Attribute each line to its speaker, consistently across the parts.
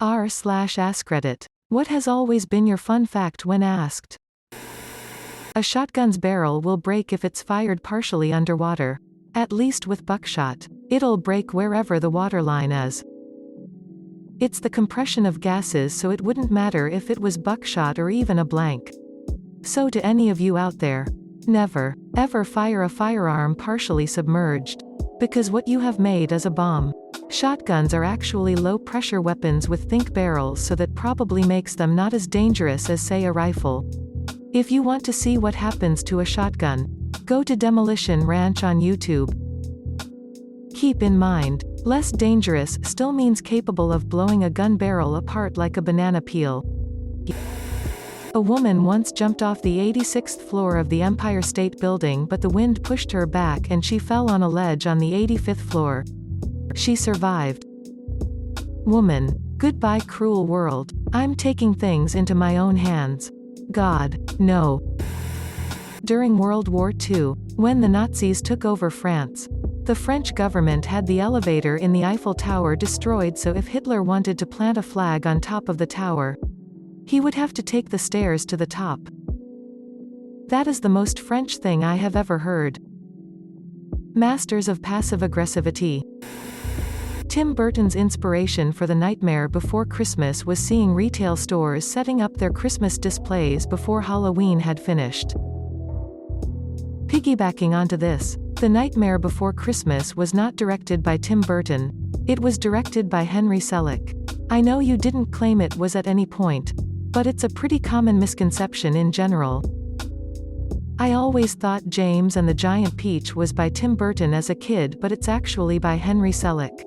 Speaker 1: r/AskReddit. What has always been your fun fact when asked? A shotgun's barrel will break if it's fired partially underwater. At least with buckshot. It'll break wherever the waterline is. It's the compression of gases, so it wouldn't matter if it was buckshot or even a blank. So to any of you out there, never, ever fire a firearm partially submerged. Because what you have made is a bomb. Shotguns are actually low-pressure weapons with think barrels, so that probably makes them not as dangerous as, say, a rifle. If you want to see what happens to a shotgun, go to Demolition Ranch on YouTube. Keep in mind, less dangerous still means capable of blowing a gun barrel apart like a banana peel. A woman once jumped off the 86th floor of the Empire State Building, but the wind pushed her back and she fell on a ledge on the 85th floor. She survived. Woman. Goodbye, cruel world. I'm taking things into my own hands. God, no. During World War II, when the Nazis took over France, the French government had the elevator in the Eiffel Tower destroyed, so if Hitler wanted to plant a flag on top of the tower, he would have to take the stairs to the top. That is the most French thing I have ever heard. Masters of passive aggressivity. Tim Burton's inspiration for The Nightmare Before Christmas was seeing retail stores setting up their Christmas displays before Halloween had finished. Piggybacking onto this, The Nightmare Before Christmas was not directed by Tim Burton. It was directed by Henry Selick. I know you didn't claim it was at any point, but it's a pretty common misconception in general. I always thought James and the Giant Peach was by Tim Burton as a kid, but it's actually by Henry Selick.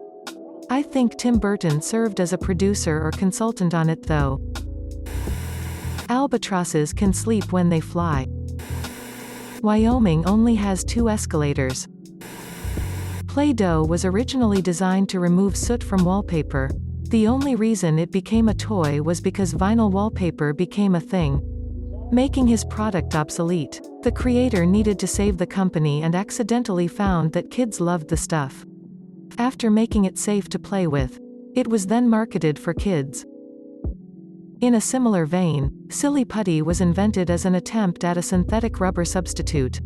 Speaker 1: I think Tim Burton served as a producer or consultant on it though. Albatrosses can sleep when they fly. Wyoming only has 2 escalators. Play-Doh was originally designed to remove soot from wallpaper. The only reason it became a toy was because vinyl wallpaper became a thing, making his product obsolete. The creator needed to save the company and accidentally found that kids loved the stuff. After making it safe to play with, it was then marketed for kids. In a similar vein, Silly Putty was invented as an attempt at a synthetic rubber substitute.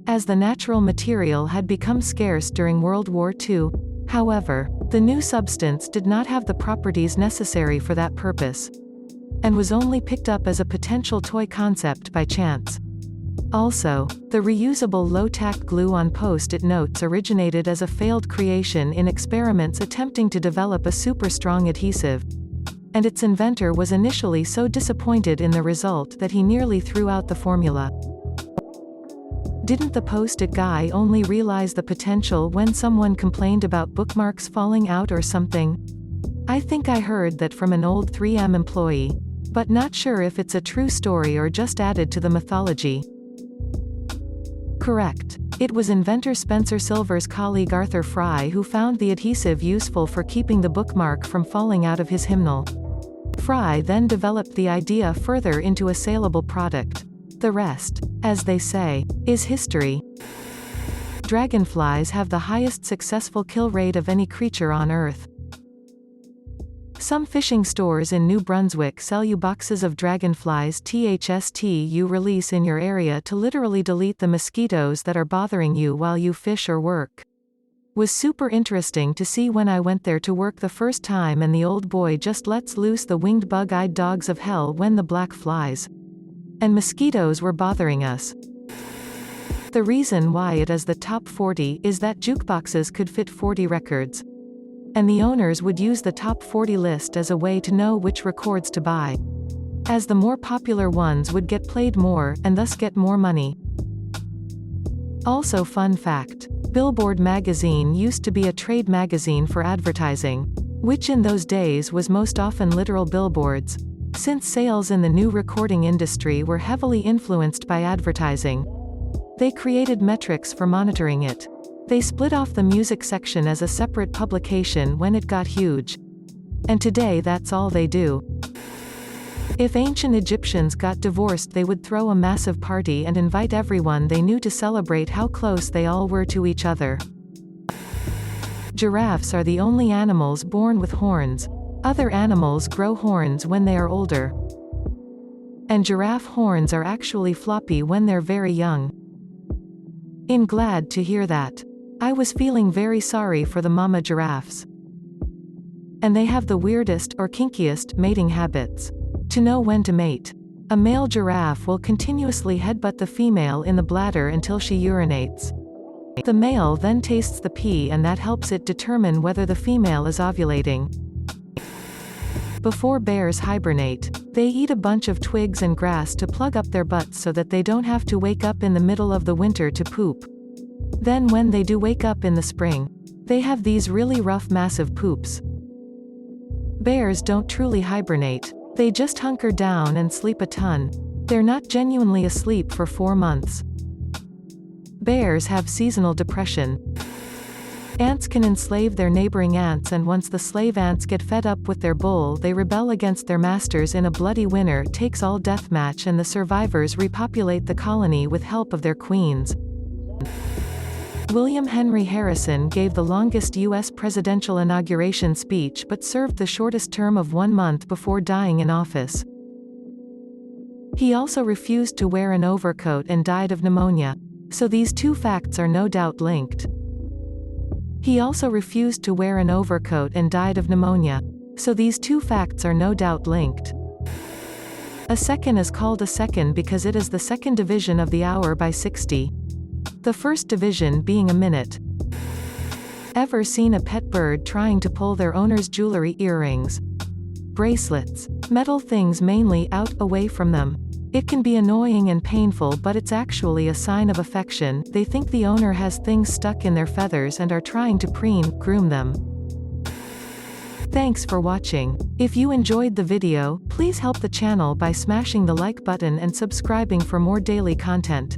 Speaker 1: As the natural material had become scarce during World War II, however, the new substance did not have the properties necessary for that purpose, and was only picked up as a potential toy concept by chance. Also, the reusable low-tack glue on Post-it notes originated as a failed creation in experiments attempting to develop a super-strong adhesive, and its inventor was initially so disappointed in the result that he nearly threw out the formula. Didn't the Post-it guy only realize the potential when someone complained about bookmarks falling out or something? I think I heard that from an old 3M employee, but not sure if it's a true story or just added to the mythology. Correct. It was inventor Spencer Silver's colleague Arthur Fry who found the adhesive useful for keeping the bookmark from falling out of his hymnal. Fry then developed the idea further into a saleable product. The rest, as they say, is history. Dragonflies have the highest successful kill rate of any creature on Earth. Some fishing stores in New Brunswick sell you boxes of dragonflies THST you release in your area to literally delete the mosquitoes that are bothering you while you fish or work. Was super interesting to see when I went there to work the first time, and the old boy just lets loose the winged bug-eyed dogs of hell when the black flies and mosquitoes were bothering us. The reason why it is the top 40 is that jukeboxes could fit 40 records, and the owners would use the top 40 list as a way to know which records to buy, as the more popular ones would get played more, and thus get more money. Also, fun fact, Billboard magazine used to be a trade magazine for advertising, which in those days was most often literal billboards, since sales in the new recording industry were heavily influenced by advertising. They created metrics for monitoring it. They split off the music section as a separate publication when it got huge. And today that's all they do. If ancient Egyptians got divorced, they would throw a massive party and invite everyone they knew to celebrate how close they all were to each other. Giraffes are the only animals born with horns. Other animals grow horns when they are older. And giraffe horns are actually floppy when they're very young. Glad to hear that. I was feeling very sorry for the mama giraffes. And they have the weirdest or kinkiest mating habits. To know when to mate. A male giraffe will continuously headbutt the female in the bladder until she urinates. The male then tastes the pee and that helps it determine whether the female is ovulating. Before bears hibernate, they eat a bunch of twigs and grass to plug up their butts so that they don't have to wake up in the middle of the winter to poop. Then when they do wake up in the spring, they have these really rough massive poops. Bears don't truly hibernate. They just hunker down and sleep a ton. They're not genuinely asleep for 4 months. Bears have seasonal depression. Ants can enslave their neighboring ants, and once the slave ants get fed up with their bull, they rebel against their masters in a bloody winner-takes-all deathmatch, and the survivors repopulate the colony with help of their queens. William Henry Harrison gave the longest U.S. presidential inauguration speech but served the shortest term of 1 month before dying in office. He also refused to wear an overcoat and died of pneumonia. So these two facts are no doubt linked. He also refused to wear an overcoat and died of pneumonia. So these two facts are no doubt linked. A second is called a second because it is the second division of the hour by 60. The first division being a minute. Ever seen a pet bird trying to pull their owner's jewelry, earrings, bracelets, metal things mainly out, away from them? It can be annoying and painful, but it's actually a sign of affection. They think the owner has things stuck in their feathers and are trying to groom them. Thanks for watching. If you enjoyed the video, please help the channel by smashing the like button and subscribing for more daily content.